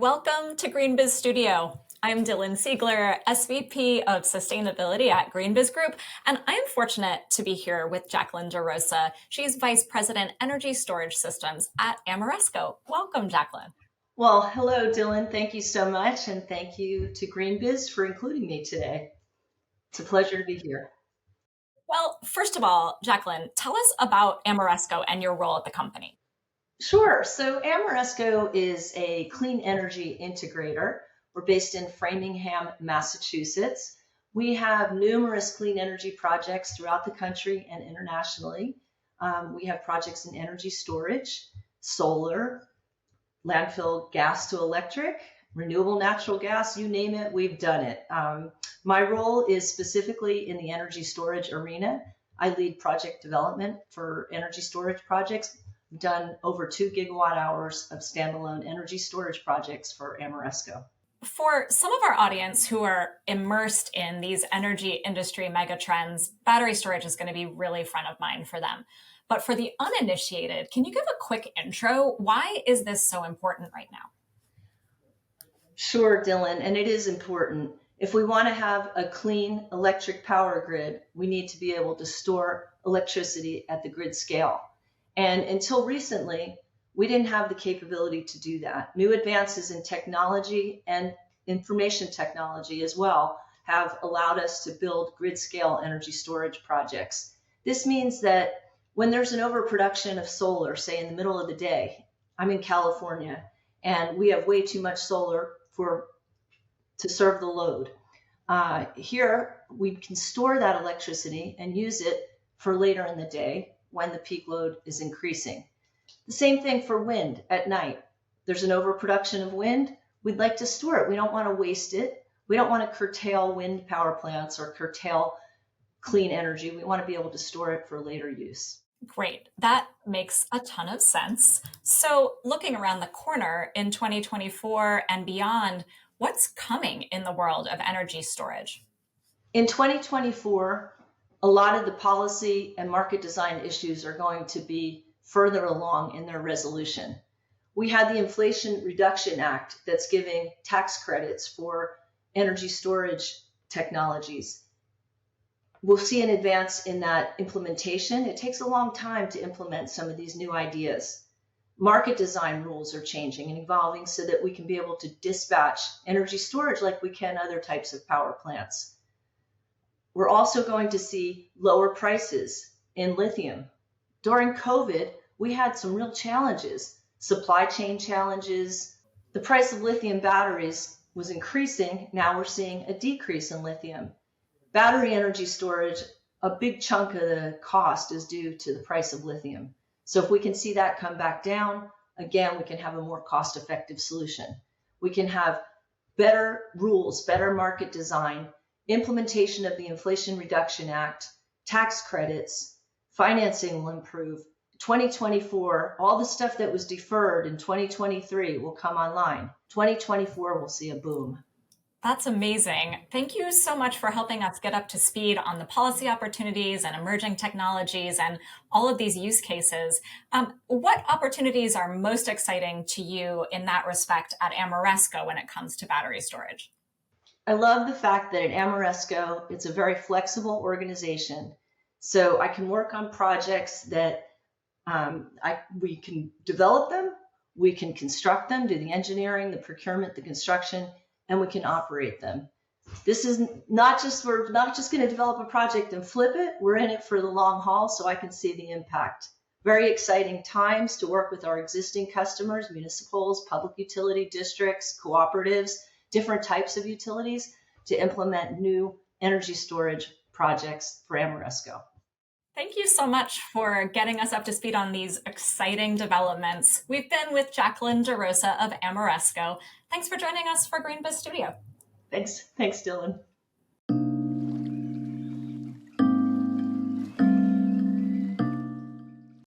Welcome to GreenBiz Studio. I'm Dylan Siegler, SVP of Sustainability at GreenBiz Group, and I am fortunate to be here with Jacqueline DeRosa. She's Vice President, Energy Storage Systems at Ameresco. Welcome, Jacqueline. Well, hello, Dylan. Thank you so much, and thank you to GreenBiz for including me today. It's a pleasure to be here. Well, first of all, Jacqueline, tell us about Ameresco and your role at the company. Sure. So Ameresco is a clean energy integrator. We're based in Framingham, Massachusetts. We have numerous clean energy projects throughout the country and internationally. We have projects in energy storage, solar, landfill gas to electric, renewable natural gas, you name it, we've done it. My role is specifically in the energy storage arena. I lead project development for energy storage projects. We've done over 2 gigawatt hours of standalone energy storage projects for Ameresco. For some of our audience who are immersed in these energy industry megatrends, battery storage is going to be really front of mind for them. But for the uninitiated, can you give a quick intro? Why is this so important right now? Sure, Dylan, and it is important. If we want to have a clean electric power grid, we need to be able to store electricity at the grid scale. And until recently, we didn't have the capability to do that. New advances in technology and information technology as well have allowed us to build grid scale energy storage projects. This means that when there's an overproduction of solar, say in the middle of the day, I'm in California, and we have way too much solar to serve the load. Here, we can store that electricity and use it for later in the day when the peak load is increasing. The same thing for wind at night. There's an overproduction of wind. We'd like to store it. We don't want to waste it. We don't want to curtail wind power plants or curtail clean energy. We want to be able to store it for later use. Great. That makes a ton of sense. So looking around the corner in 2024 and beyond, what's coming in the world of energy storage? In 2024, a lot of the policy and market design issues are going to be further along in their resolution. We had the Inflation Reduction Act that's giving tax credits for energy storage technologies. We'll see an advance in that implementation. It takes a long time to implement some of these new ideas. Market design rules are changing and evolving so that we can be able to dispatch energy storage like we can other types of power plants. We're also going to see lower prices in lithium. During COVID, we had some real challenges, supply chain challenges. The price of lithium batteries was increasing. Now we're seeing a decrease in lithium. Battery energy storage, a big chunk of the cost is due to the price of lithium. So if we can see that come back down, again, we can have a more cost-effective solution. We can have better rules, better market design, implementation of the Inflation Reduction Act, tax credits, financing will improve. 2024, all the stuff that was deferred in 2023 will come online. 2024, we'll see a boom. That's amazing. Thank you so much for helping us get up to speed on the policy opportunities and emerging technologies and all of these use cases. What opportunities are most exciting to you in that respect at Ameresco when it comes to battery storage? I love the fact that at Ameresco, it's a very flexible organization. So I can work on projects that we can develop them, we can construct them, do the engineering, the procurement, the construction, and we can operate them. This is we're not just going to develop a project and flip it. We're in it for the long haul, so I can see the impact. Very exciting times to work with our existing customers, municipals, public utility districts, cooperatives, different types of utilities to implement new energy storage projects for Ameresco. Thank you so much for getting us up to speed on these exciting developments. We've been with Jacqueline DeRosa of Ameresco. Thanks for joining us for GreenBiz Studio. Thanks, Dylan.